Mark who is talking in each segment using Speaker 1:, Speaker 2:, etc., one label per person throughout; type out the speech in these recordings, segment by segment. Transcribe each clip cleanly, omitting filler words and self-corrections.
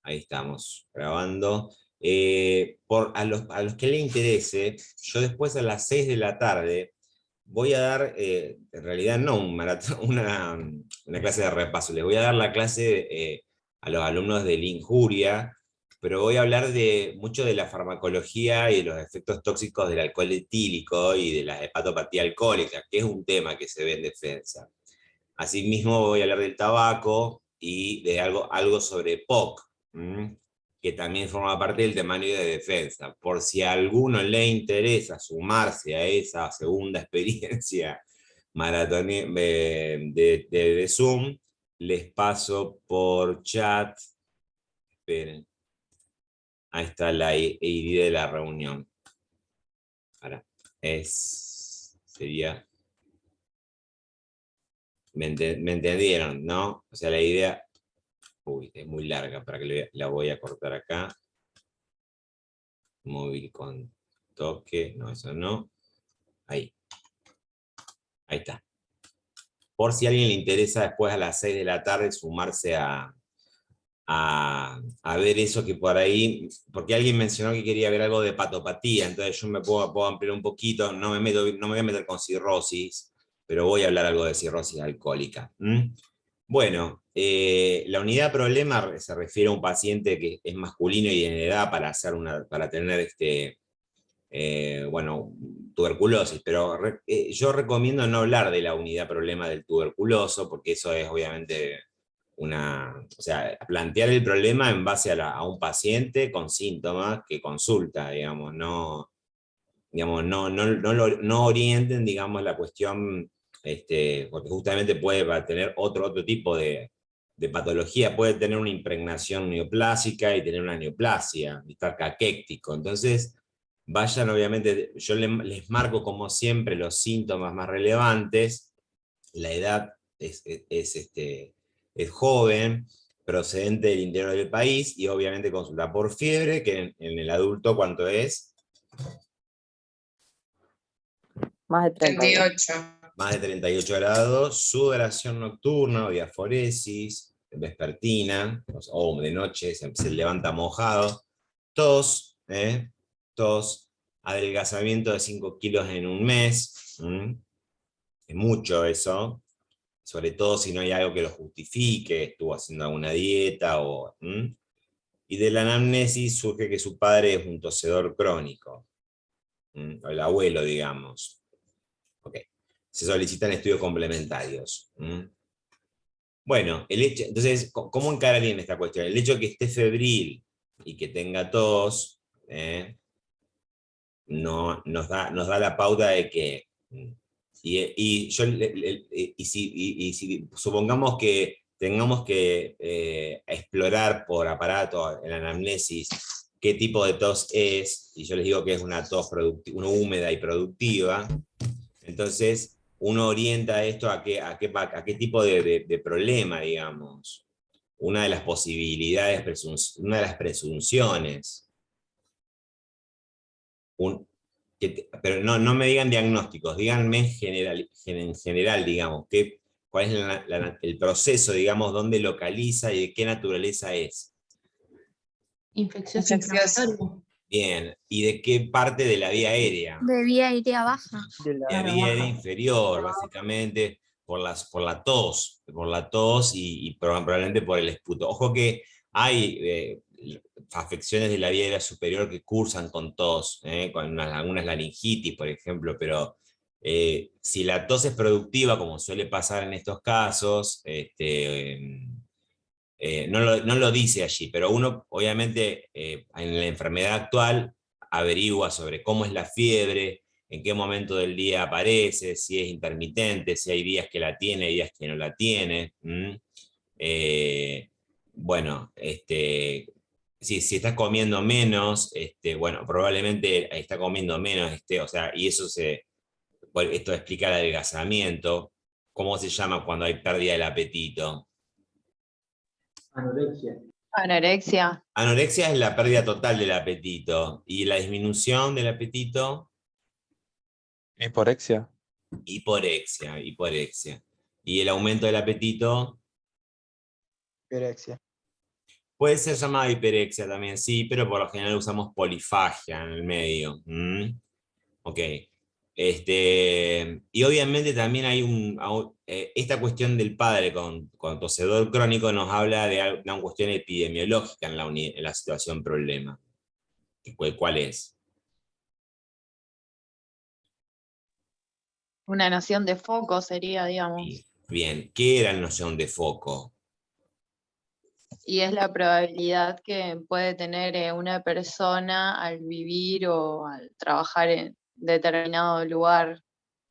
Speaker 1: Ahí estamos, grabando. A los que le interese, yo después a las 6 de la tarde voy a dar, en realidad no un maratón, una clase de repaso, les voy a dar la clase a los alumnos de la injuria, pero voy a hablar mucho de la farmacología y de los efectos tóxicos del alcohol etílico y de la hepatopatía alcohólica, que es un tema que se ve en defensa. Asimismo voy a hablar del tabaco y de algo sobre POC, que también forma parte del temario de defensa. Por si a alguno le interesa sumarse a esa segunda experiencia maratón de Zoom, les paso por chat. Esperen. Ahí está la ID de la reunión. Ahora, sería... ¿Me entendieron, no? O sea, la idea... Uy, es muy larga, para que la voy a cortar acá. Móvil con toque, no, eso no. Ahí. Ahí está. Por si a alguien le interesa después a las 6 de la tarde sumarse a ver eso que por ahí, porque alguien mencionó que quería ver algo de hepatopatía, entonces yo me puedo ampliar un poquito, no me voy a meter con cirrosis, pero voy a hablar algo de cirrosis alcohólica. Bueno, la unidad problema se refiere a un paciente que es masculino y en edad para tener bueno, tuberculosis, pero yo recomiendo no hablar de la unidad problema del tuberculoso, porque eso es obviamente o sea, plantear el problema en base a un paciente con síntomas que consulta, digamos, no orienten, digamos, la cuestión, porque justamente puede tener otro tipo de patología, puede tener una impregnación neoplásica y tener una neoplasia, y estar caquéctico. Entonces, vayan, obviamente, yo les marco como siempre los síntomas más relevantes, la edad es joven, procedente del interior del país, y obviamente consulta por fiebre, que en el adulto, ¿cuánto es?
Speaker 2: Más de
Speaker 3: 38.
Speaker 1: Más de 38 grados, sudoración nocturna o diaforesis, vespertina, o de noche se levanta mojado, tos, adelgazamiento de 5 kilos en un mes, es mucho eso, sobre todo si no hay algo que lo justifique, estuvo haciendo alguna dieta, y de la anamnesis surge que su padre es un tosedor crónico, o el abuelo, digamos. Ok. Se solicitan estudios complementarios. Bueno, entonces, ¿cómo encara bien esta cuestión? El hecho de que esté febril y que tenga tos, no, nos da la pauta de que, si supongamos que tengamos que explorar por aparato en la anamnesis qué tipo de tos es, y yo les digo que es una tos una húmeda y productiva, entonces uno orienta esto a qué tipo de problema, digamos. Una de las posibilidades, una de las presunciones. Pero no me digan diagnósticos, díganme en general, digamos, cuál es el proceso, digamos, dónde localiza y de qué naturaleza es.
Speaker 4: Infeccioso
Speaker 3: Infeccioso.
Speaker 4: inflamatorio.
Speaker 1: Bien, ¿y de qué parte de la vía aérea?
Speaker 5: De vía aérea baja.
Speaker 1: De la vía aérea inferior, básicamente por la tos y probablemente por el esputo. Ojo que hay afecciones de la vía aérea superior que cursan con tos, con algunas laringitis, por ejemplo, pero si la tos es productiva, como suele pasar en estos casos, no lo dice allí, pero uno obviamente en la enfermedad actual averigua sobre cómo es la fiebre, en qué momento del día aparece, si es intermitente, si hay días que la tiene, días que no la tiene. Bueno, si estás comiendo menos, bueno, probablemente está comiendo menos, o sea, y esto explica el adelgazamiento. ¿Cómo se llama cuando hay pérdida del apetito?
Speaker 6: Anorexia.
Speaker 2: Anorexia.
Speaker 1: Anorexia es la pérdida total del apetito. ¿Y la disminución del apetito?
Speaker 7: Hiporexia.
Speaker 1: Hiporexia. ¿Y el aumento del apetito?
Speaker 6: Pirexia.
Speaker 1: Puede ser llamada hiperexia también, sí, pero por lo general usamos polifagia en el medio. Ok. Y obviamente también hay esta cuestión del padre con tosedor crónico nos habla de una cuestión epidemiológica en la situación problema. ¿Cuál es?
Speaker 2: Una noción de foco sería, digamos.
Speaker 1: Bien, ¿qué era la noción de foco?
Speaker 2: Y es la probabilidad que puede tener una persona al vivir o al trabajar en determinado lugar,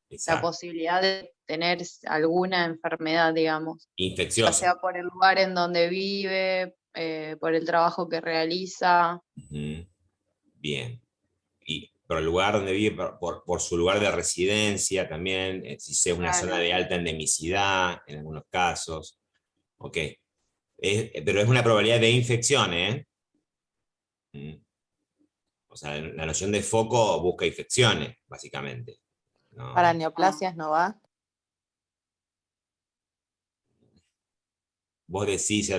Speaker 2: la
Speaker 1: Exacto.
Speaker 2: posibilidad de tener alguna enfermedad, digamos, ya
Speaker 1: Infecciosa.
Speaker 2: sea por el lugar en donde vive, por el trabajo que realiza.
Speaker 1: Ujú. Bien. Y por el lugar donde vive, por su lugar de residencia también, si es una zona
Speaker 2: Claro.
Speaker 1: de alta endemicidad en algunos casos. Ok. Pero es una probabilidad de infección, ¿eh? O sea, la noción de foco busca infecciones, básicamente.
Speaker 3: Para
Speaker 1: ¿No?
Speaker 3: neoplasias no va.
Speaker 1: Vos decís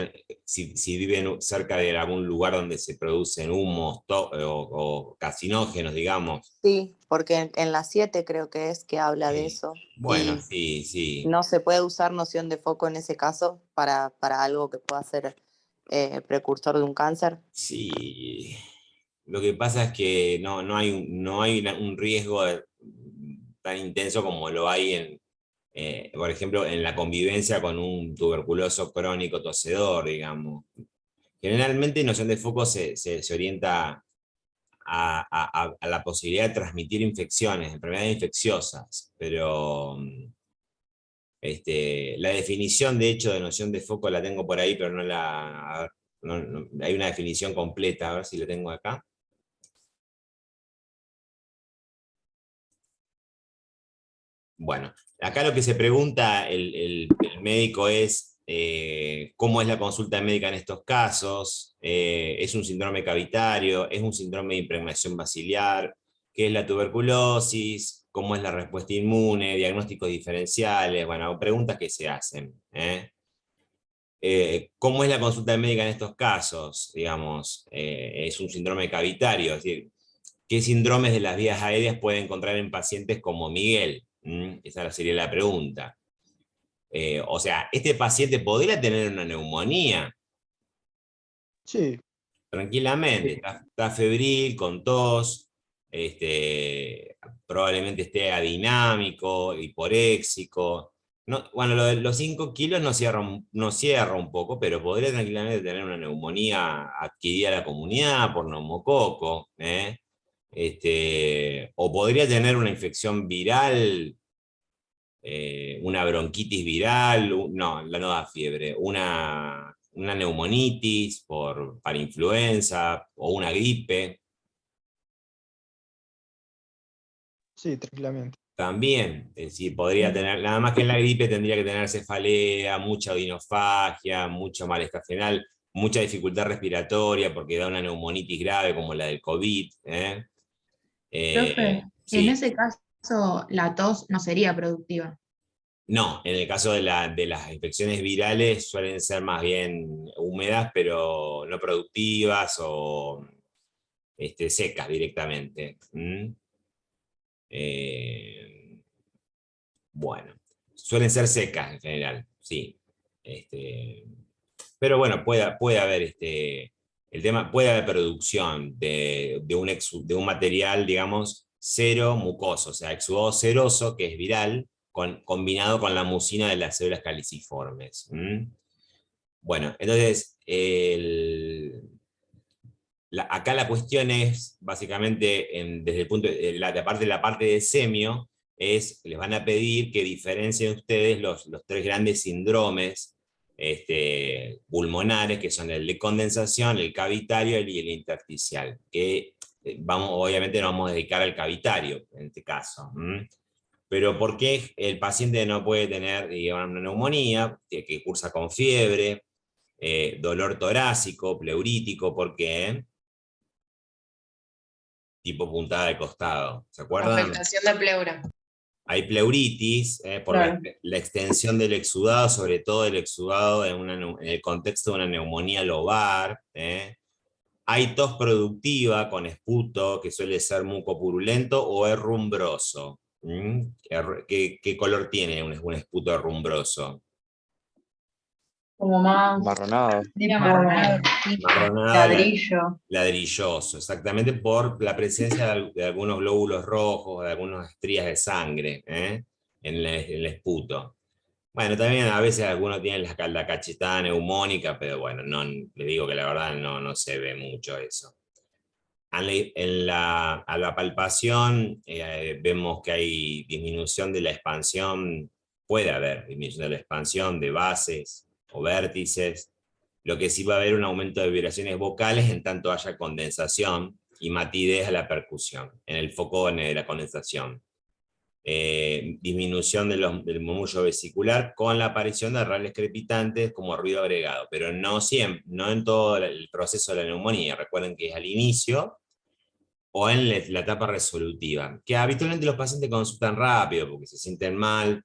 Speaker 1: si viven cerca de algún lugar donde se producen humos o carcinógenos, digamos.
Speaker 3: Sí, porque en la 7 creo que es que habla de eso.
Speaker 1: Bueno,
Speaker 3: Y
Speaker 1: sí, sí.
Speaker 3: no se puede usar noción de foco en ese caso para algo que pueda ser precursor de un cáncer.
Speaker 1: Sí. Lo que pasa es que no hay, no hay un riesgo tan intenso como lo hay por ejemplo, en la convivencia con un tuberculoso crónico tosedor, digamos. Generalmente noción de foco se orienta a la posibilidad de transmitir infecciones, enfermedades infecciosas, pero la definición de hecho de noción de foco la tengo por ahí, pero no la... a ver, hay una definición completa, a ver si la tengo acá. Bueno, acá lo que se pregunta el médico es cómo es la consulta médica en estos casos, es un síndrome cavitario, es un síndrome de impregnación baciliar, qué es la tuberculosis, cómo es la respuesta inmune, diagnósticos diferenciales, bueno, preguntas que se hacen. ¿Cómo es la consulta médica en estos casos? Digamos, es un síndrome cavitario, es decir, ¿qué síndromes de las vías aéreas puede encontrar en pacientes como Miguel? Esa sería la pregunta. O sea, ¿este paciente podría tener una neumonía?
Speaker 5: Sí,
Speaker 1: Tranquilamente, está febril, con tos, probablemente esté adinámico, hiporéxico. No, bueno, lo de los 5 kilos no cierra un poco, pero podría tranquilamente tener una neumonía adquirida a la comunidad por neumococo, ¿eh? O podría tener una infección viral, una bronquitis viral, no, no da fiebre, una neumonitis para influenza o una gripe.
Speaker 5: sí, tranquilamente.
Speaker 1: También, sí, podría tener, nada más que en la gripe tendría que tener cefalea, mucha odinofagia, mucho malestar general, mucha dificultad respiratoria porque da una neumonitis grave como la del COVID.
Speaker 4: Profe, en
Speaker 1: Sí.
Speaker 4: ese caso la tos no sería productiva.
Speaker 1: No, en el caso de las infecciones virales suelen ser más bien húmedas, pero no productivas o secas directamente. Eh, bueno, suelen ser secas en general, sí. Este, pero bueno, puede haber el tema, puede haber producción de un material, digamos, cero mucoso, o sea, exudado seroso, que es viral, combinado con la mucina de las células caliciformes. Bueno, entonces, acá la cuestión es, básicamente, desde el punto de la parte de semio, les van a pedir que diferencien ustedes los tres grandes síndromes pulmonares, que son el de condensación, el cavitario y el intersticial, que obviamente nos vamos a dedicar al cavitario en este caso. Pero ¿por qué el paciente no puede tener, digamos, una neumonía que cursa con fiebre, dolor torácico, pleurítico? ¿Por qué? Tipo puntada de costado, ¿se acuerdan?
Speaker 4: Afectación de pleura.
Speaker 1: Hay pleuritis por
Speaker 2: Claro.
Speaker 1: la extensión del exudado, sobre todo el exudado en el contexto de una neumonía lobar. Hay tos productiva con esputo, que suele ser mucopurulento o herrumbroso. ¿Qué color tiene un esputo herrumbroso?
Speaker 2: Como más
Speaker 5: Marronado.
Speaker 2: tipo
Speaker 4: Marronado.
Speaker 1: Marronado,
Speaker 2: ladrillo.
Speaker 1: ladrilloso, exactamente por la presencia de algunos glóbulos rojos, de algunas estrías de sangre en el esputo. Bueno, también a veces algunos tienen la cachetada neumónica, pero bueno, no, le digo que la verdad no se ve mucho eso. A la palpación vemos que hay disminución de la expansión, puede haber disminución de la expansión de bases o vértices, lo que sí va a haber un aumento de vibraciones vocales en tanto haya condensación y matidez a la percusión, en el foco de la condensación. Disminución del murmullo vesicular con la aparición de rales crepitantes como ruido agregado, pero no siempre, no en todo el proceso de la neumonía. Recuerden que es al inicio o en la etapa resolutiva, que habitualmente los pacientes consultan rápido porque se sienten mal,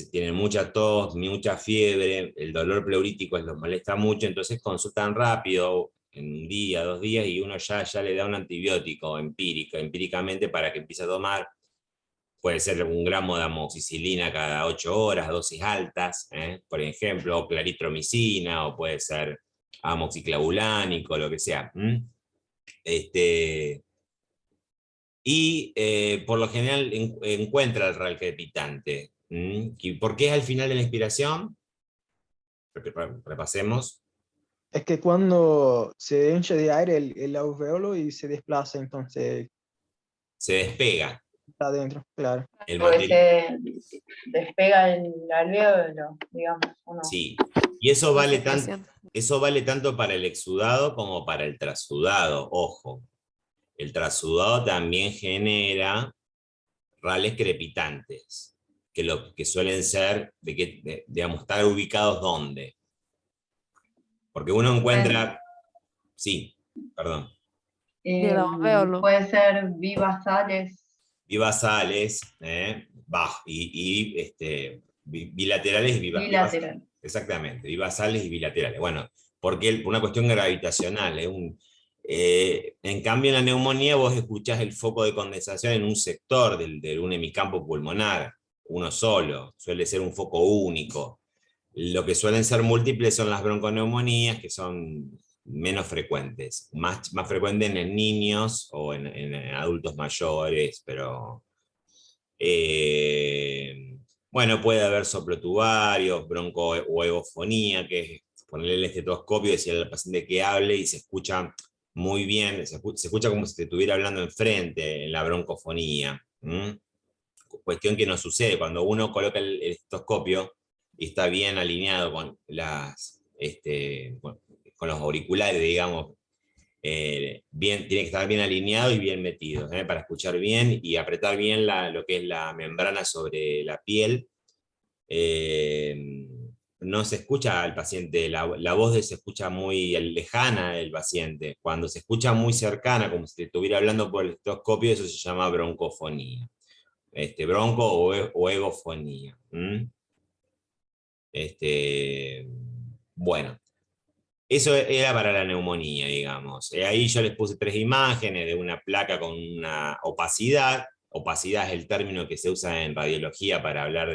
Speaker 1: tienen mucha tos, mucha fiebre, el dolor pleurítico los molesta mucho, entonces consultan rápido, en un día, 2 días, y uno ya le da un antibiótico empíricamente para que empiece a tomar. Puede ser 1 gramo de amoxicilina cada 8 horas, dosis altas, por ejemplo, o claritromicina, o puede ser amoxiclavulánico, lo que sea. Y por lo general encuentra el RAL crepitante. ¿Y por qué es al final de la inspiración? Repasemos.
Speaker 5: Es que cuando se hincha de aire el alveolo y se desplaza, entonces
Speaker 1: Se despega
Speaker 5: está adentro, claro.
Speaker 1: el
Speaker 2: Porque
Speaker 1: material.
Speaker 2: se despega el alvéolo, digamos. Uno.
Speaker 1: Sí, y eso vale tanto para el exudado como para el trasudado. Ojo, el trasudado también genera rales crepitantes, que suelen ser, digamos, estar ubicados ¿dónde? Porque uno encuentra, sí, perdón,
Speaker 6: Del alvéolo.
Speaker 2: Puede ser bivasales.
Speaker 1: bivasales, bilaterales y
Speaker 2: Bilateral.
Speaker 1: exactamente, bivasales y bilaterales. Bueno, porque por una cuestión gravitacional, en cambio en la neumonía vos escuchás el foco de condensación en un sector de un hemicampo pulmonar, uno solo, suele ser un foco único. Lo que suelen ser múltiples son las bronconeumonías, que son menos frecuentes, más frecuentes en niños o en adultos mayores, pero bueno, puede haber soplotubarios, bronco o egofonía, que es ponerle el estetoscopio y decirle al paciente que hable y se escucha muy bien, se escucha como si te estuviera hablando enfrente en la broncofonía. Cuestión que no sucede cuando uno coloca el estetoscopio y está bien alineado con con los auriculares, digamos, tiene que estar bien alineado y bien metido, para escuchar bien y apretar bien lo que es la membrana sobre la piel. No se escucha al paciente, la voz se escucha muy lejana del paciente. Cuando se escucha muy cercana, como si te estuviera hablando por el estetoscopio, eso se llama broncofonía. Bronco o egofonía. Bueno, eso era para la neumonía, digamos. Ahí yo les puse 3 imágenes de una placa con una opacidad. Opacidad es el término que se usa en radiología para hablar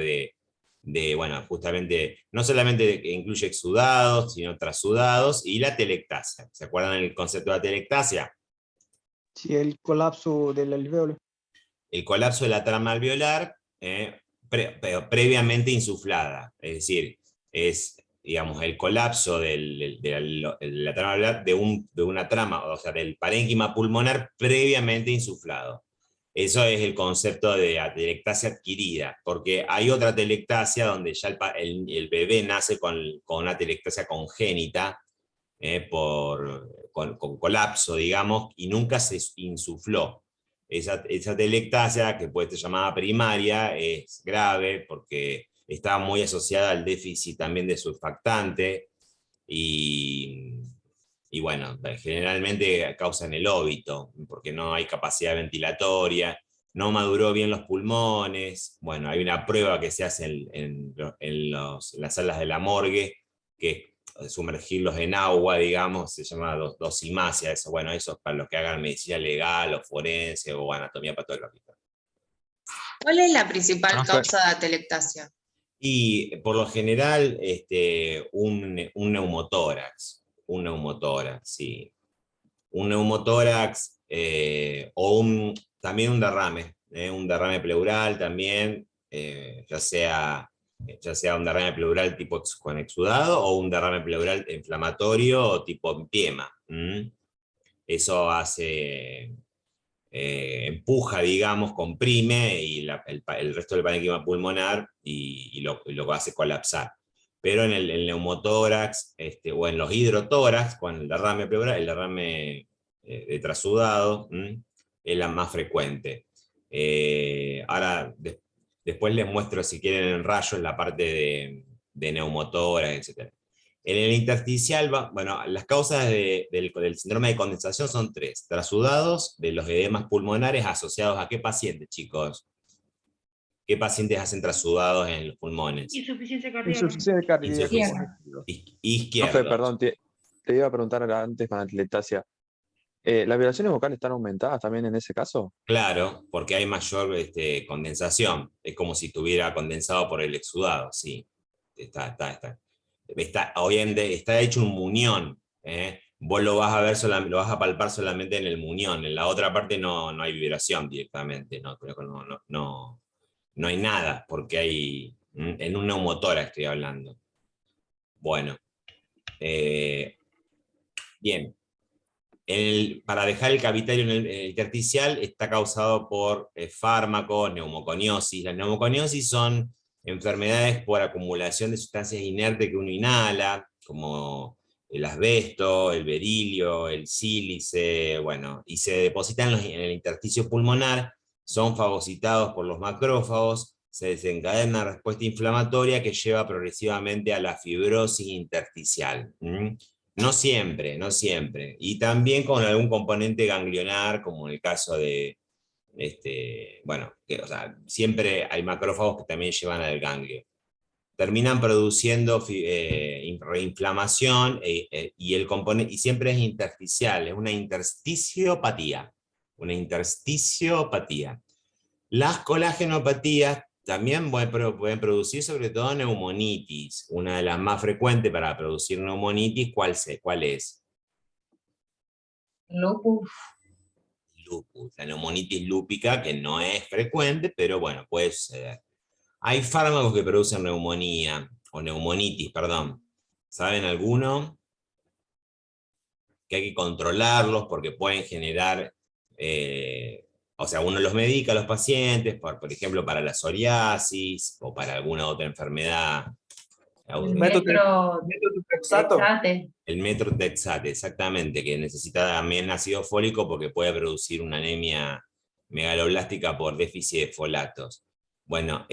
Speaker 1: bueno, justamente, no solamente que incluye exudados, sino trasudados, y la telectasia. ¿Se acuerdan el concepto de la telectasia?
Speaker 5: Sí, el colapso del alveolo.
Speaker 1: El colapso de la trama alveolar, pero previamente insuflada, es decir, es, digamos, el colapso de la trama alveolar de una trama, o sea, del parénquima pulmonar previamente insuflado. Eso es el concepto de atelectasia adquirida, porque hay otra atelectasia donde ya el bebé nace con una atelectasia congénita, con colapso, digamos, y nunca se insufló. Esa telectasia, que puede ser llamada primaria, es grave porque está muy asociada al déficit también de surfactante y bueno, generalmente causan el óbito porque no hay capacidad ventilatoria no maduró bien los pulmones. Bueno, hay una prueba que se hace en las salas de la morgue, que es sumergirlos en agua, digamos, se llama dosimasia, eso, bueno, eso es para los que hagan medicina legal o forense o anatomía patológica.
Speaker 7: ¿Cuál es la principal
Speaker 8: Ah,
Speaker 7: causa de atelectasia?
Speaker 1: Y por lo general, un neumotórax, sí. Un neumotórax o también un derrame pleural también, ya sea un derrame pleural tipo con exudado o un derrame pleural inflamatorio tipo empiema. Eso hace, empuja, digamos, comprime y el resto del parénquima pulmonar y lo hace colapsar. Pero en el neumotórax o en los hidrotórax, con el derrame pleural, el derrame de trasudado, es la más frecuente. Ahora, después les muestro, si quieren, en rayos la parte de neumotórax, etc. En el intersticial, bueno, las causas del síndrome de condensación son 3. Trasudados de los edemas pulmonares asociados a qué pacientes, chicos. ¿Qué pacientes hacen trasudados en los pulmones?
Speaker 6: Insuficiencia cardíaca.
Speaker 5: Insuficiencia cardíaca.
Speaker 1: Insuficiencia.
Speaker 8: profe,
Speaker 1: Izquierdos.
Speaker 8: perdón, te iba a preguntar antes con atelectasia. ¿Las vibraciones vocales están aumentadas también en ese caso?
Speaker 1: Claro, porque hay mayor condensación. Es como si estuviera condensado por el exudado, sí. Obviamente está hecho un muñón. Vos lo vas a ver, lo vas a palpar solamente en el muñón. En la otra parte no hay vibración directamente. No hay nada, porque hay. En un neumotórax estoy hablando. Bueno. Bien. Para dejar el cavitario en el intersticial está causado por fármacos, neumoconiosis. Las neumoconiosis son enfermedades por acumulación de sustancias inertes que uno inhala, como el asbesto, el berilio, el sílice, bueno, y se depositan en el intersticio pulmonar, son fagocitados por los macrófagos, se desencadena una respuesta inflamatoria que lleva progresivamente a la fibrosis intersticial. No siempre, no siempre. Y también con algún componente ganglionar, como en el caso de, bueno, o sea, siempre hay macrófagos que también llevan al ganglio. Terminan produciendo reinflamación y el componente, y siempre es intersticial, es una intersticiopatía. Una intersticiopatía. Las colagenopatías también pueden producir sobre todo neumonitis. Una de las más frecuentes para producir neumonitis, ¿cuál es?
Speaker 7: Lupus.
Speaker 1: Lupus, la neumonitis lúpica, que no es frecuente, pero bueno, puede suceder. Hay fármacos que producen neumonía, o neumonitis, perdón. ¿Saben alguno? Que hay que controlarlos porque pueden generar... o sea, uno los medica a los pacientes, por ejemplo, para la psoriasis o para alguna otra enfermedad.
Speaker 7: Metotrexato.
Speaker 1: El metotrexate, exactamente, que necesita también ácido fólico porque puede producir una anemia megaloblástica por déficit de folatos. Bueno,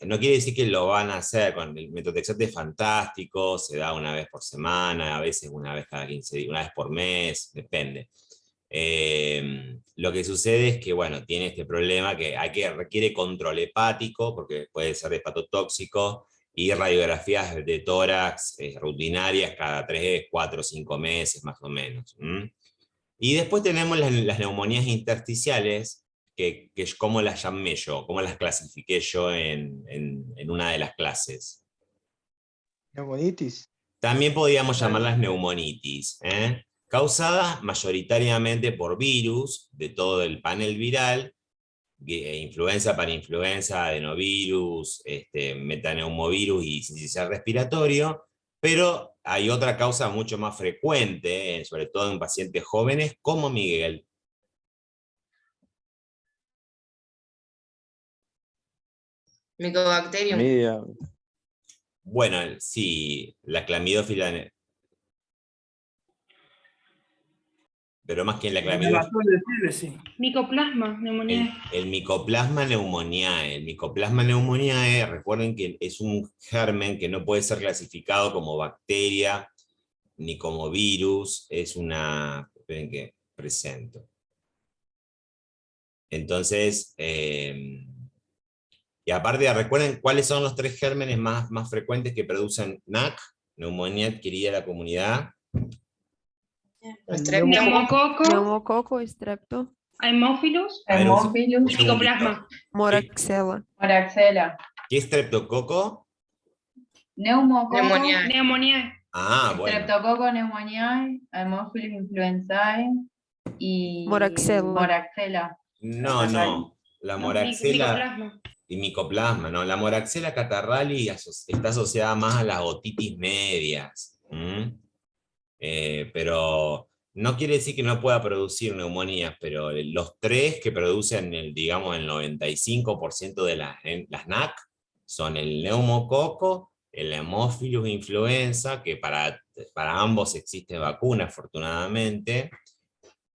Speaker 1: no quiere decir que lo van a hacer, con el metotrexate es fantástico, se da una vez por semana, a veces una vez cada 15 días, una vez por mes, depende. Lo que sucede es que, bueno, tiene este problema que requiere control hepático, porque puede ser hepatotóxico, y radiografías de tórax rutinarias cada 3, 4, 5 meses más o menos. Y después tenemos las neumonías intersticiales, que ¿cómo las llamé yo? ¿Cómo las clasifiqué yo en una de las clases?
Speaker 5: Neumonitis.
Speaker 1: También podríamos llamarlas neumonitis, causadas mayoritariamente por virus de todo el panel viral, influenza, parainfluenza, adenovirus, metaneumovirus y sincicial respiratorio, pero hay otra causa mucho más frecuente, sobre todo en pacientes jóvenes, como Miguel.
Speaker 7: Mycobacterium.
Speaker 8: Media.
Speaker 1: Bueno, sí, la clamidófila, pero más que la clamidófila.
Speaker 6: Micoplasma, neumonía.
Speaker 1: El Mycoplasma pneumoniae. El Mycoplasma pneumoniae, recuerden que es un germen que no puede ser clasificado como bacteria ni como virus. Es una... Esperen que presento. Entonces, y aparte, recuerden cuáles son los 3 gérmenes más frecuentes que producen NAC, neumonía adquirida de la comunidad.
Speaker 6: Neumococo,
Speaker 9: Neumococo, estrepto,
Speaker 6: Haemophilus,
Speaker 1: A ver, un
Speaker 2: Hemófilus,
Speaker 1: segundito.
Speaker 6: Mycoplasma.
Speaker 9: moraxella.
Speaker 2: Moraxella,
Speaker 1: ¿Qué es streptococo?
Speaker 2: neumococo,
Speaker 7: Neumonía.
Speaker 6: Neumonía.
Speaker 1: Ah, bueno.
Speaker 2: Streptococo pneumoniae, Haemophilus influenzae y
Speaker 9: Moraxella.
Speaker 2: Moraxella.
Speaker 1: No. La moraxella
Speaker 6: Mycoplasma.
Speaker 1: y micoplasma, ¿no? La moraxella catarrali está asociada más a las otitis medias. Pero no quiere decir que no pueda producir neumonías, pero los 3 que producen, digamos, el 95% de las NAC son el neumococo, el Haemophilus influenza, que para ambos existe vacuna, afortunadamente,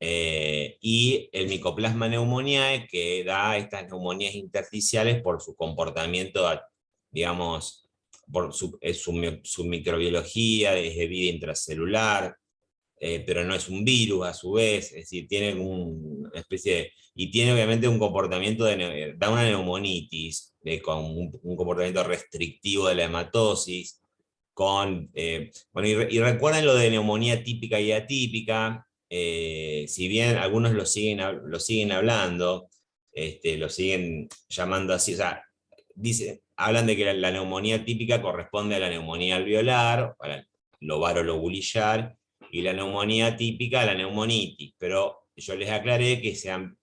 Speaker 1: y el Mycoplasma pneumoniae, que da estas neumonías intersticiales por su comportamiento, digamos, por su microbiología, es de vida intracelular, pero no es un virus a su vez, es decir, tiene una especie de, y tiene obviamente un comportamiento da una neumonitis, con un comportamiento restrictivo de la hematosis, bueno, y recuerden lo de neumonía típica y atípica, si bien algunos lo siguen hablando, lo siguen llamando así, o sea, hablan de que la neumonía típica corresponde a la neumonía alveolar, a la lobarolobulillar, y la neumonía típica a la neumonitis, pero yo les aclaré que se han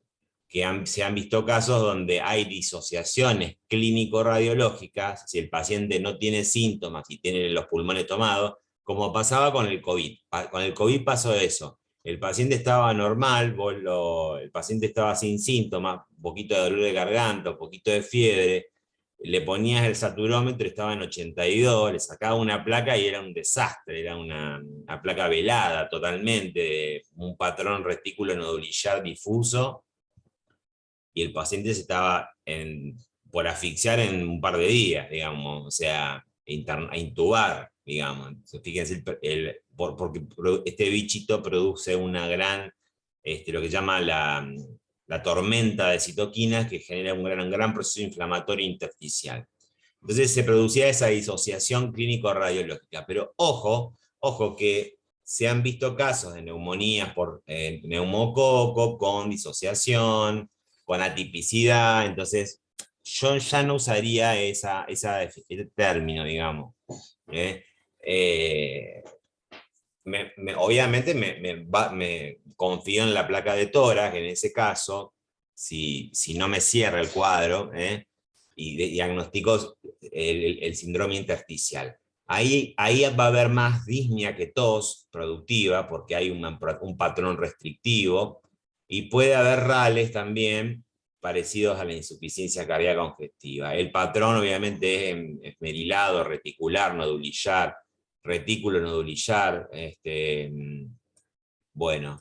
Speaker 1: visto casos donde hay disociaciones clínico-radiológicas, si el paciente no tiene síntomas y tiene los pulmones tomados, como pasaba con el COVID. Con el COVID pasó eso. El paciente estaba normal, el paciente estaba sin síntomas, un poquito de dolor de garganta, un poquito de fiebre, le ponías el saturómetro, estaba en 82, le sacaba una placa y era un desastre, era una placa velada totalmente, un patrón retículo nodulillar difuso, y el paciente se estaba por asfixiar en un par de días, digamos, o sea, a intubar, digamos. Fíjense, porque este bichito produce una gran, lo que llama la tormenta de citoquinas, que genera un gran proceso inflamatorio intersticial. Entonces se producía esa disociación clínico-radiológica, pero ojo que se han visto casos de neumonías por neumococo con disociación, con atipicidad, entonces yo ya no usaría ese término, digamos. Obviamente me confío en la placa de tórax, en ese caso, si no me cierra el cuadro, y diagnostico el síndrome intersticial. Ahí va a haber más disnea que tos productiva, porque hay un patrón restrictivo, y puede haber rales también parecidos a la insuficiencia cardíaca congestiva. El patrón obviamente es esmerilado, reticular, nodulillar, retículo nodulillar, bueno,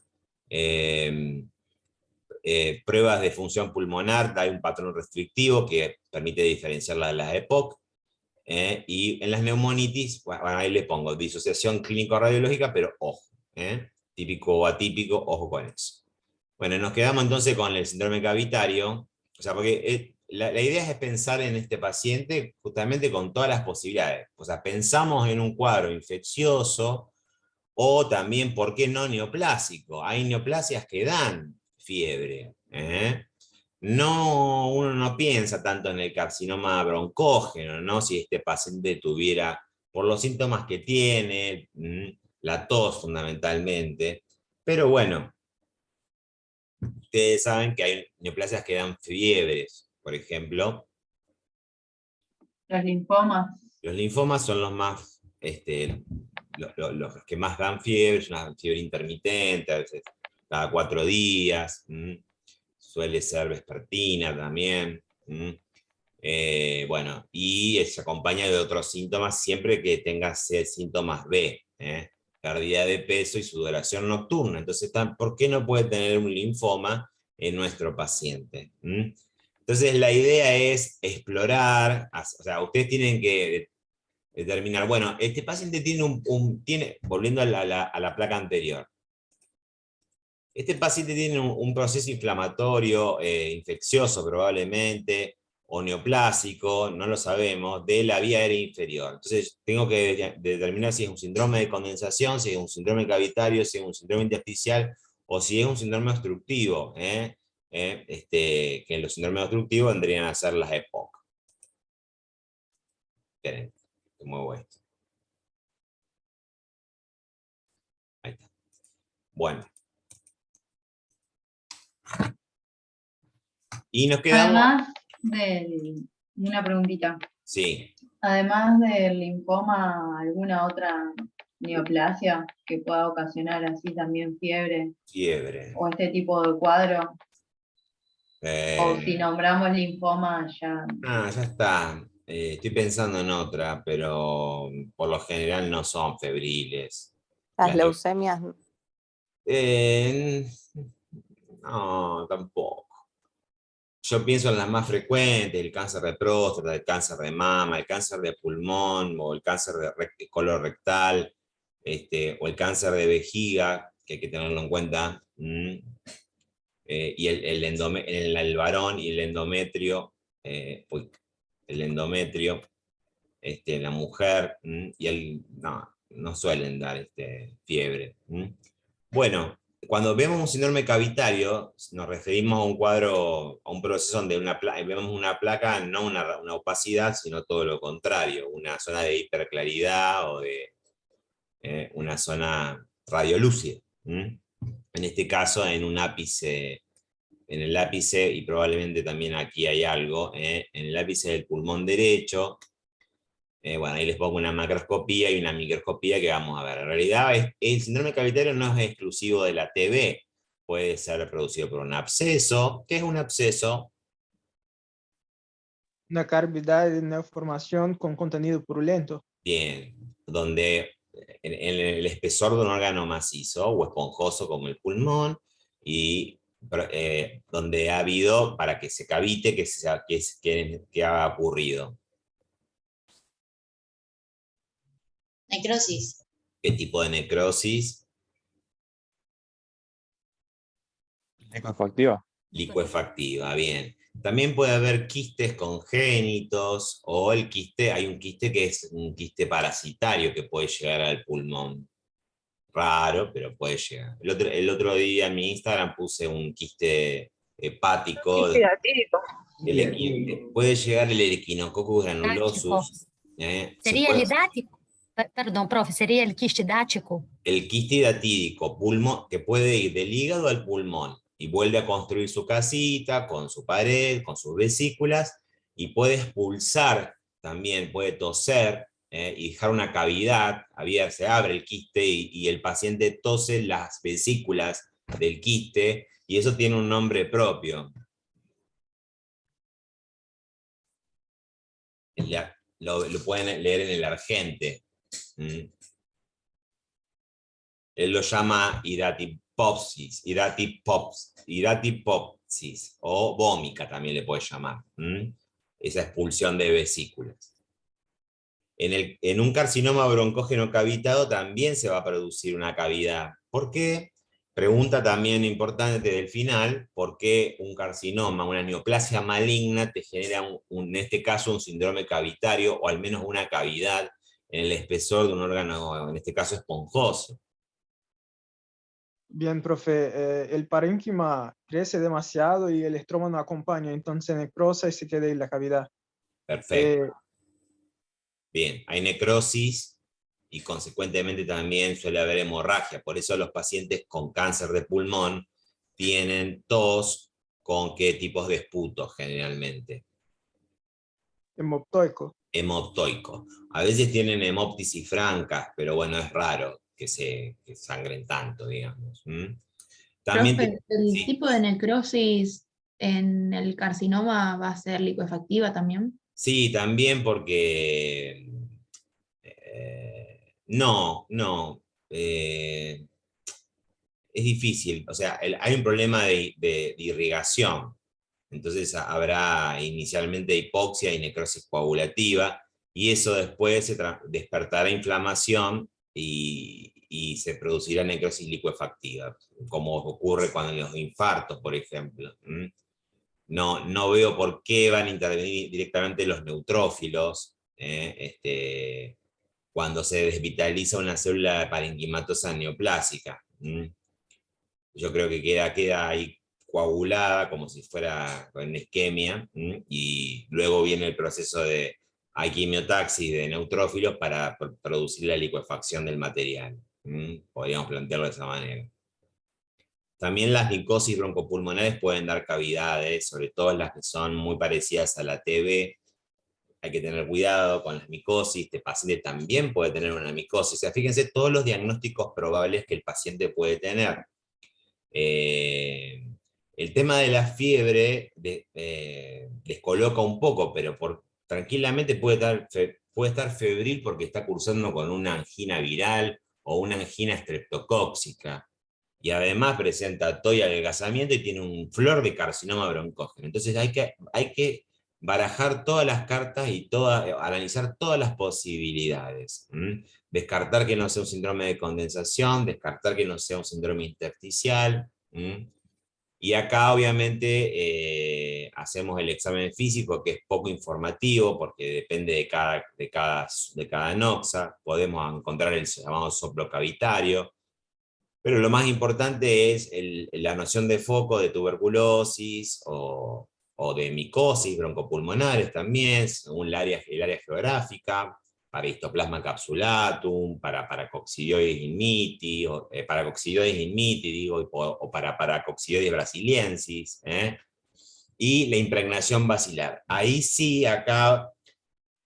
Speaker 1: pruebas de función pulmonar, hay un patrón restrictivo que permite diferenciarla de las EPOC, y en las neumonitis, bueno, ahí le pongo disociación clínico-radiológica, pero ojo, típico o atípico, ojo con eso. Bueno, nos quedamos entonces con el síndrome cavitario, o sea, porque la idea es pensar en este paciente justamente con todas las posibilidades. O sea, pensamos en un cuadro infeccioso o también, ¿por qué no neoplásico? Hay neoplasias que dan fiebre. Uno no piensa tanto en el carcinoma broncógeno, ¿no? Si este paciente tuviera, por los síntomas que tiene, la tos fundamentalmente, pero bueno, ustedes saben que hay neoplasias que dan fiebres, por ejemplo.
Speaker 2: Los linfomas.
Speaker 1: Los linfomas son los más, los que más dan fiebre, es una fiebre intermitente, a veces cada 4 días, suele ser vespertina también. Bueno, y se acompaña de otros síntomas siempre que tenga síntomas B, pérdida de peso y sudoración nocturna. Entonces, ¿por qué no puede tener un linfoma en nuestro paciente? Entonces, la idea es explorar, o sea, ustedes tienen que determinar, bueno, este paciente tiene volviendo a la placa anterior, Este paciente tiene un proceso inflamatorio, infeccioso probablemente, o neoplásico, no lo sabemos, de la vía aérea inferior. Entonces tengo que determinar si es un síndrome de condensación, si es un síndrome cavitario, si es un síndrome intersticial, o si es un síndrome obstructivo, que los síndromes obstructivos vendrían a ser las EPOC. Esperen, que muevo esto. Ahí está. Bueno. Y nos quedamos...
Speaker 6: Además una preguntita.
Speaker 1: Sí.
Speaker 6: Además del linfoma, ¿alguna otra neoplasia que pueda ocasionar así también fiebre
Speaker 1: Fiebre.
Speaker 6: o este tipo de cuadro? O si nombramos linfoma ya...
Speaker 1: Ya está. Estoy pensando en otra, pero por lo general no son febriles.
Speaker 3: Las leucemias.
Speaker 1: No, tampoco. Yo pienso en las más frecuentes, el cáncer de próstata, el cáncer de mama, el cáncer de pulmón, o el cáncer de colon rectal, o el cáncer de vejiga, que hay que tenerlo en cuenta, y el varón y el endometrio, la mujer, y no suelen dar fiebre. Bueno, cuando vemos un síndrome cavitario, nos referimos a un cuadro, a un proceso donde vemos una placa, no una opacidad, sino todo lo contrario, una zona de hiperclaridad o de una zona radiolúcida. En este caso, en un ápice, en el ápice, y probablemente también aquí hay algo, en el ápice del pulmón derecho. Bueno, ahí les pongo una macroscopía y una microscopía que vamos a ver. En realidad, el síndrome cavitario no es exclusivo de la TB. Puede ser producido por un absceso. ¿Qué es un absceso?
Speaker 5: Una cavidad de neoformación con contenido purulento.
Speaker 1: Bien, donde en el espesor de un órgano macizo o esponjoso como el pulmón, y donde ha habido, para que se cavite, que ha ocurrido.
Speaker 7: Necrosis.
Speaker 1: ¿Qué tipo de necrosis?
Speaker 8: Licuefactiva.
Speaker 1: Licuefactiva, bien. También puede haber quistes congénitos, o hay un quiste que es un quiste parasitario que puede llegar al pulmón. Raro, pero puede llegar. El otro día en mi Instagram puse un quiste hepático. Puede llegar el Echinococcus granulosus.
Speaker 10: Sería el hidático. Perdón, profe, ¿sería el quiste hidático?
Speaker 1: El quiste hidatídico, que puede ir del hígado al pulmón y vuelve a construir su casita con su pared, con sus vesículas, y puede expulsar, también puede toser y dejar una cavidad abierta, se abre el quiste y el paciente tose las vesículas del quiste, y eso tiene un nombre propio. Lo pueden leer en el Argente. Él lo llama hidatipopsis, o vómica también le puede llamar. Esa expulsión de vesículas. En un carcinoma broncógeno cavitado también se va a producir una cavidad. ¿Por qué? Pregunta también importante del final: ¿por qué un carcinoma, una neoplasia maligna, te genera, en este caso, un síndrome cavitario, o al menos una cavidad en el espesor de un órgano, en este caso esponjoso?
Speaker 5: Bien, profe, el parénquima crece demasiado y el estroma no acompaña, entonces necrosa y se queda en la cavidad.
Speaker 1: Perfecto. Bien, hay necrosis y consecuentemente también suele haber hemorragia. Por eso los pacientes con cáncer de pulmón tienen tos con qué tipos de esputos generalmente.
Speaker 5: Hemoptoico.
Speaker 1: Hemoptoico. A veces tienen hemoptisis francas, pero bueno, es raro que sangren tanto, digamos. También
Speaker 4: Profe, ¿el tipo de necrosis en el carcinoma va a ser licuefactiva también?
Speaker 1: Sí, también porque no. Es difícil, o sea, hay un problema de irrigación, entonces habrá inicialmente hipoxia y necrosis coagulativa, y eso después despertará inflamación y y se producirá necrosis licuefactiva, como ocurre cuando en los infartos, por ejemplo. No veo por qué van a intervenir directamente los neutrófilos cuando se desvitaliza una célula parenquimatosa neoplásica. Yo creo que queda ahí coagulada como si fuera con isquemia, y luego viene el proceso de quimiotaxis de neutrófilos para producir la licuefacción del material. Podríamos plantearlo de esa manera. También las micosis broncopulmonares pueden dar cavidades, sobre todo las que son muy parecidas a la TB. Hay que tener cuidado con las micosis. Este paciente también puede tener una micosis. O sea, fíjense todos los diagnósticos probables que el paciente puede tener. El tema de la fiebre descoloca un poco, pero tranquilamente puede estar febril porque está cursando con una angina viral o una angina estreptocóxica. Y además presenta TOI adelgazamiento y tiene un flor de carcinoma broncógeno. Entonces hay que barajar todas las cartas y analizar todas las posibilidades. Descartar que no sea un síndrome de condensación, descartar que no sea un síndrome intersticial. Y acá obviamente hacemos el examen físico, que es poco informativo porque depende de cada noxa. Podemos encontrar el llamado soplo cavitario. Pero lo más importante es la noción de foco de tuberculosis o de micosis broncopulmonares también, según el área geográfica, para histoplasma capsulatum, para paracoccidioides inmiti, o para paracoccidioides brasiliensis, y la impregnación basilar. Ahí sí, acá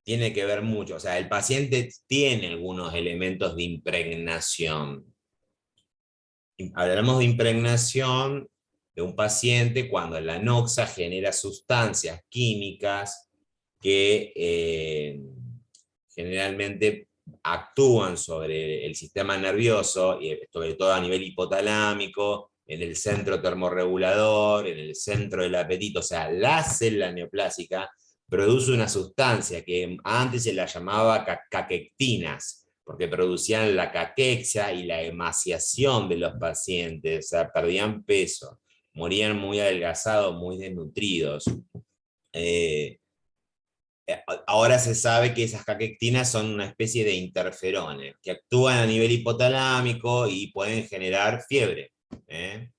Speaker 1: tiene que ver mucho, o sea, el paciente tiene algunos elementos de impregnación. Hablamos de impregnación de un paciente cuando la noxa genera sustancias químicas que generalmente actúan sobre el sistema nervioso, y sobre todo a nivel hipotalámico, en el centro termorregulador, en el centro del apetito. O sea, la célula neoplásica produce una sustancia que antes se la llamaba caquectinas, porque producían la caquexia y la emaciación de los pacientes, o sea, perdían peso, morían muy adelgazados, muy desnutridos. Ahora se sabe que esas caquectinas son una especie de interferones, que actúan a nivel hipotalámico y pueden generar fiebre. En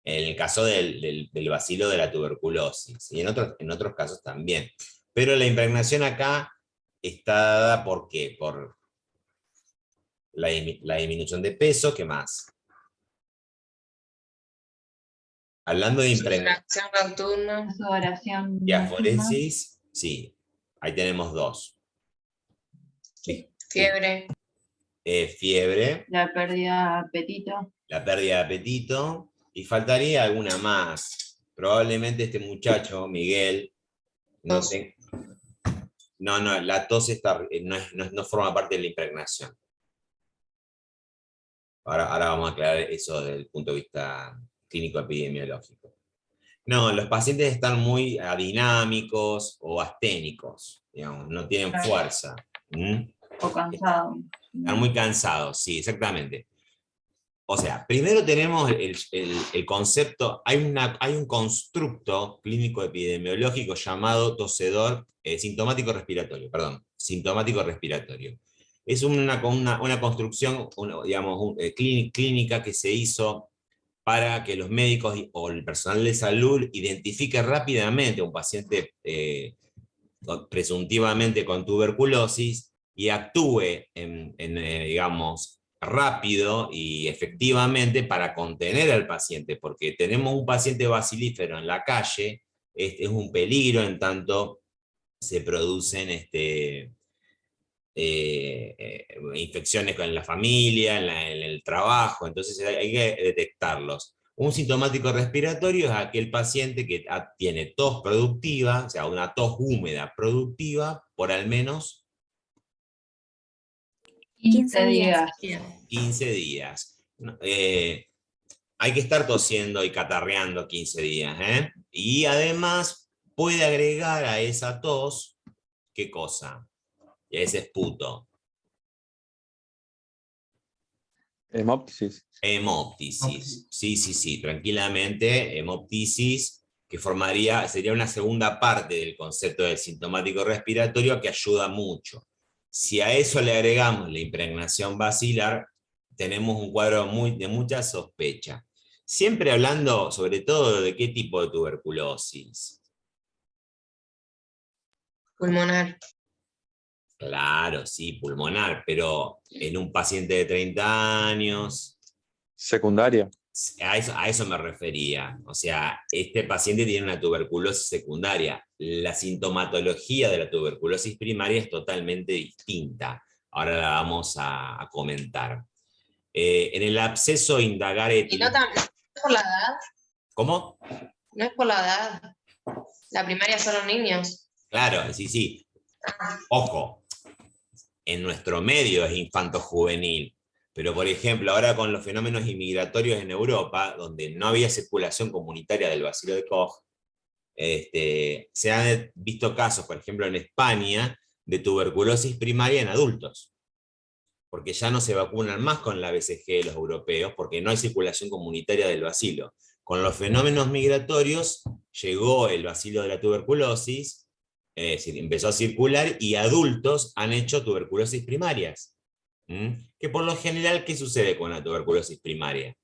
Speaker 1: el caso del bacilo de la tuberculosis, y en otros casos también. Pero la impregnación acá está dada ¿por qué? Por la disminución de peso. ¿Qué más? Hablando de
Speaker 7: Sudoración nocturna.
Speaker 6: Sudoración
Speaker 1: diaforesis, sí, ahí tenemos dos.
Speaker 7: Fiebre.
Speaker 1: Fiebre.
Speaker 6: La pérdida de apetito.
Speaker 1: La pérdida de apetito. Y faltaría alguna más. Probablemente este muchacho, Miguel, no, la tos no forma parte de la impregnación. Ahora vamos a aclarar eso desde el punto de vista clínico epidemiológico. No, los pacientes están muy adinámicos o asténicos, digamos, no tienen fuerza.
Speaker 6: O cansados.
Speaker 1: Están muy cansados, sí, exactamente. O sea, primero tenemos el concepto, hay un constructo clínico epidemiológico llamado tosedor sintomático respiratorio. Es una construcción clínica que se hizo para que los médicos o el personal de salud identifique rápidamente a un paciente presuntivamente con tuberculosis y actúe digamos, rápido y efectivamente para contener al paciente, porque tenemos un paciente bacilífero en la calle, es un peligro en tanto se producen infecciones con la familia, en el trabajo, entonces hay que detectarlos. Un sintomático respiratorio es aquel paciente que tiene tos productiva, o sea, una tos húmeda productiva, por al menos
Speaker 6: 15 días.
Speaker 1: 15 días. Hay que estar tosiendo y catarreando 15 días. Y además puede agregar a esa tos, ¿qué cosa? Y a ese esputo.
Speaker 8: Hemoptisis.
Speaker 1: Hemoptisis. Sí, tranquilamente, hemoptisis, que sería una segunda parte del concepto del sintomático respiratorio que ayuda mucho. Si a eso le agregamos la impregnación basilar, tenemos un cuadro de mucha sospecha. Siempre hablando sobre todo de qué tipo de tuberculosis.
Speaker 7: Pulmonar.
Speaker 1: Claro, sí, pulmonar, pero en un paciente de 30 años...
Speaker 8: Secundaria.
Speaker 1: A eso me refería. O sea, este paciente tiene una tuberculosis secundaria. La sintomatología de la tuberculosis primaria es totalmente distinta. Ahora la vamos a comentar. En el absceso indagar
Speaker 7: Y no es por la edad.
Speaker 1: ¿Cómo?
Speaker 7: No es por la edad. La primaria son los niños.
Speaker 1: Claro, sí. Ojo, en nuestro medio es infanto-juvenil. Pero, por ejemplo, ahora con los fenómenos inmigratorios en Europa, donde no había circulación comunitaria del bacilo de Koch, se han visto casos, por ejemplo, en España, de tuberculosis primaria en adultos, porque ya no se vacunan más con la BCG de los europeos, porque no hay circulación comunitaria del bacilo. Con los fenómenos migratorios llegó el bacilo de la tuberculosis, empezó a circular, y adultos han hecho tuberculosis primarias. Que por lo general, ¿qué sucede con la tuberculosis primaria?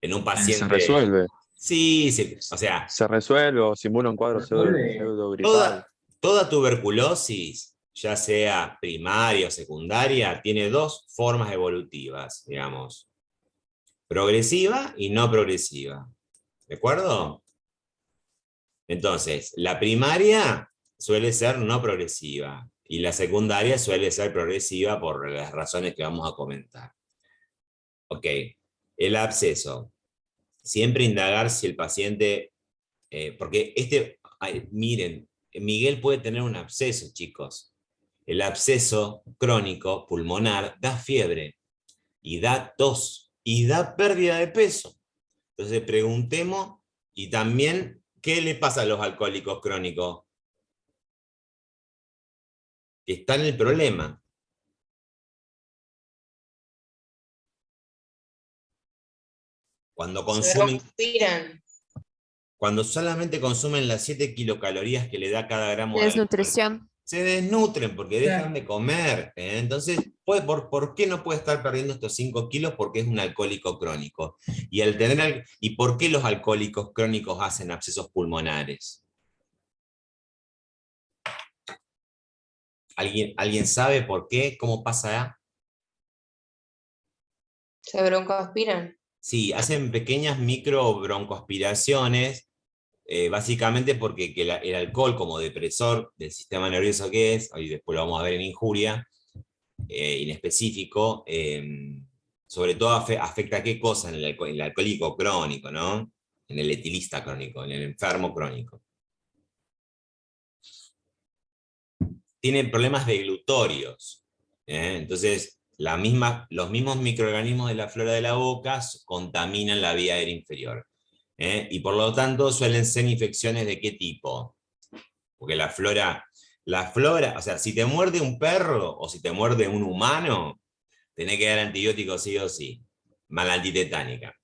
Speaker 1: En un paciente...
Speaker 8: Se resuelve.
Speaker 1: Sí, o sea...
Speaker 8: Se resuelve o simula un cuadro pseudogripal.
Speaker 1: Toda tuberculosis, ya sea primaria o secundaria, tiene dos formas evolutivas, digamos. Progresiva y no progresiva. ¿De acuerdo? Entonces, la primaria suele ser no progresiva y la secundaria suele ser progresiva por las razones que vamos a comentar. Ok, el absceso. Siempre indagar si el paciente, porque miren, Miguel puede tener un absceso, chicos. El absceso crónico pulmonar da fiebre y da tos y da pérdida de peso. Entonces preguntemos, y también, ¿qué le pasa a los alcohólicos crónicos? Que está en el problema. Cuando consumen... Cuando solamente consumen las 7 kilocalorías que le da cada gramo de alcohol,
Speaker 9: Desnutrición.
Speaker 1: se desnutren porque dejan de comer. Entonces, ¿por qué no puede estar perdiendo estos 5 kilos? Porque es un alcohólico crónico. ¿Y por qué los alcohólicos crónicos hacen abscesos pulmonares? ¿Alguien sabe por qué? ¿Cómo pasa?
Speaker 7: Se broncoaspiran.
Speaker 1: Sí, hacen pequeñas micro broncoaspiraciones, básicamente porque el alcohol, como depresor del sistema nervioso que es, y después lo vamos a ver en injuria, inespecífico, sobre todo afecta a qué cosa en el alcohólico crónico, ¿no? En el etilista crónico, en el enfermo crónico. Tienen problemas deglutorios, entonces los mismos microorganismos de la flora de la boca contaminan la vía aérea inferior. Y por lo tanto suelen ser infecciones ¿de qué tipo? Porque la flora, o sea, si te muerde un perro o si te muerde un humano, tenés que dar antibióticos sí o sí, mala antitetánica.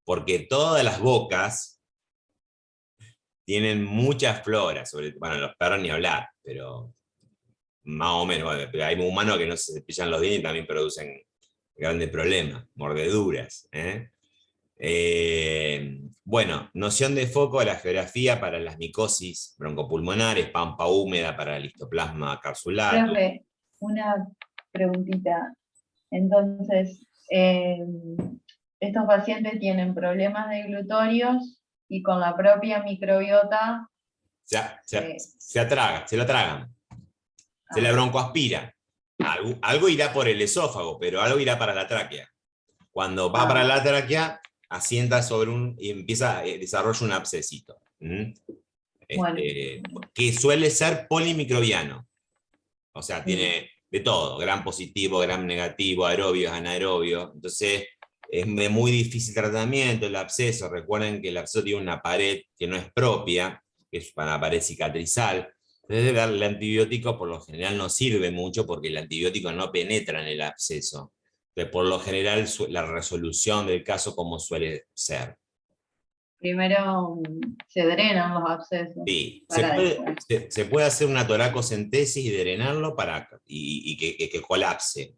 Speaker 1: Porque todas las bocas tienen mucha flora, bueno, los perros ni hablar, pero más o menos, bueno, hay humanos que no se cepillan los dientes y también producen grandes problemas, mordeduras. Bueno, noción de foco de la geografía para las micosis broncopulmonares, pampa húmeda para el histoplasma capsular.
Speaker 6: Profe, una preguntita. Entonces, estos pacientes tienen problemas deglutorios y con la propia microbiota... Se la
Speaker 1: tragan. Se la broncoaspira. Algo irá por el esófago, pero algo irá para la tráquea. Cuando va para la tráquea, asienta sobre y desarrolla un abscesito.
Speaker 6: Bueno.
Speaker 1: Que suele ser polimicrobiano. O sea, tiene de todo, gram positivo, gram negativo, aerobios, anaerobios. Entonces, es de muy difícil tratamiento el absceso. Recuerden que el absceso tiene una pared que no es propia, que es una pared cicatrizal. Entonces, darle antibiótico por lo general no sirve mucho porque el antibiótico no penetra en el absceso. Entonces, por lo general, la resolución del caso como suele ser.
Speaker 6: Primero se drenan los abscesos.
Speaker 1: Sí,
Speaker 6: para después.
Speaker 1: se puede hacer una toracocentesis y drenarlo y que colapse.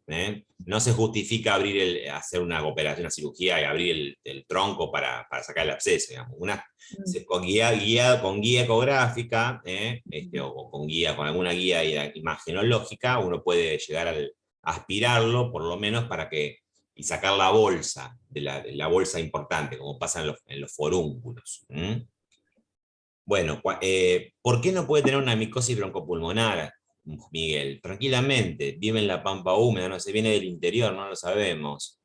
Speaker 1: No se justifica hacer una operación, una cirugía y abrir el tronco para sacar el absceso. Digamos. Con guía ecográfica o con alguna guía imagenológica, uno puede llegar a aspirarlo, por lo menos y sacar la bolsa, de la bolsa importante, como pasa en los forúnculos. Bueno, ¿por qué no puede tener una micosis broncopulmonar, Miguel? Tranquilamente, vive en la pampa húmeda, no se viene del interior, no lo sabemos.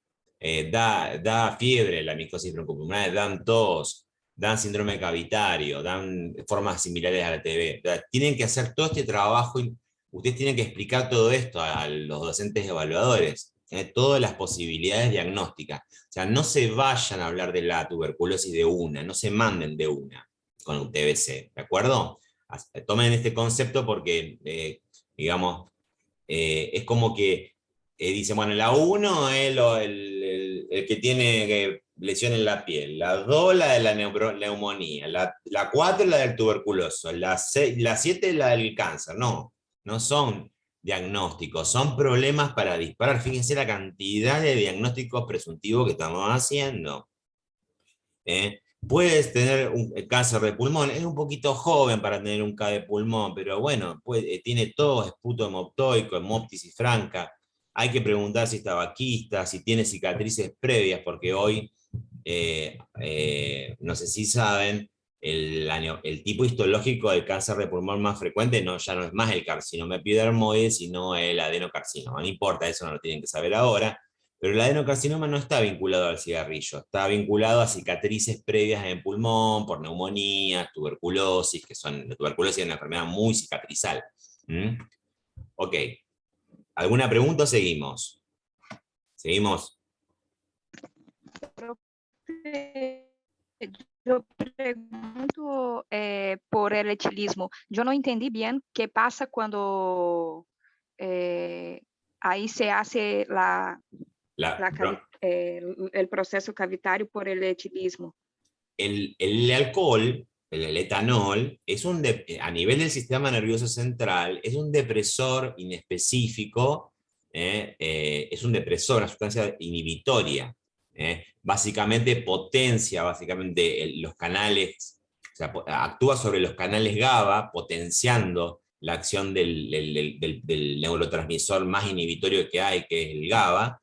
Speaker 1: Da fiebre la micosis broncopulmonar, dan tos, dan síndrome cavitario, dan formas similares a la TB. O sea, tienen que hacer todo este trabajo y ustedes tienen que explicar todo esto a los docentes evaluadores, todas las posibilidades diagnósticas. O sea, no se vayan a hablar de la tuberculosis de una, no se manden de una con un TBC, ¿de acuerdo? Tomen este concepto porque, digamos, es como que dicen, bueno, la 1 es el que tiene lesión en la piel, la 2 la de la neumonía, la 4 la del tuberculoso, la 7 la del cáncer. No son diagnósticos, son problemas para disparar. Fíjense la cantidad de diagnósticos presuntivos que estamos haciendo. Puedes tener un cáncer de pulmón, es un poquito joven para tener un K de pulmón, pero bueno, tiene tos, esputo hemoptoico, hemoptisis franca. Hay que preguntar si es tabaquista, si tiene cicatrices previas, porque hoy, no sé si saben, el tipo histológico del cáncer de pulmón más frecuente ya no es más el carcinoma epidermoide, sino el adenocarcinoma. No importa, eso no lo tienen que saber ahora. Pero el adenocarcinoma no está vinculado al cigarrillo, está vinculado a cicatrices previas en el pulmón, por neumonía, tuberculosis, la tuberculosis es una enfermedad muy cicatrizal. Ok. ¿Alguna pregunta o seguimos? ¿Seguimos?
Speaker 9: Yo pregunto por el etilismo. Yo no entendí bien qué pasa cuando ahí se hace el proceso cavitario por el etilismo.
Speaker 1: El alcohol, el etanol, a nivel del sistema nervioso central, es un depresor inespecífico, es un depresor, una sustancia inhibitoria. Básicamente potencia los canales, o sea, actúa sobre los canales GABA, potenciando la acción del neurotransmisor más inhibitorio que hay, que es el GABA,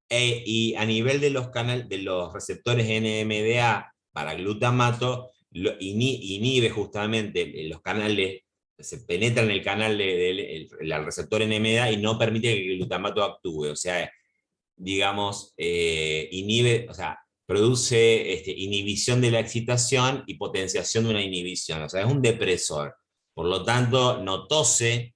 Speaker 1: y a nivel de los receptores NMDA para glutamato, inhibe justamente los canales, se penetra en el canal del receptor NMDA y no permite que el glutamato actúe, o sea, digamos, inhibe, o sea, produce inhibición de la excitación y potenciación de una inhibición, o sea, es un depresor, por lo tanto, no tose,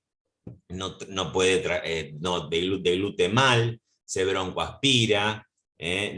Speaker 1: no puede, deglute mal, se broncoaspira, no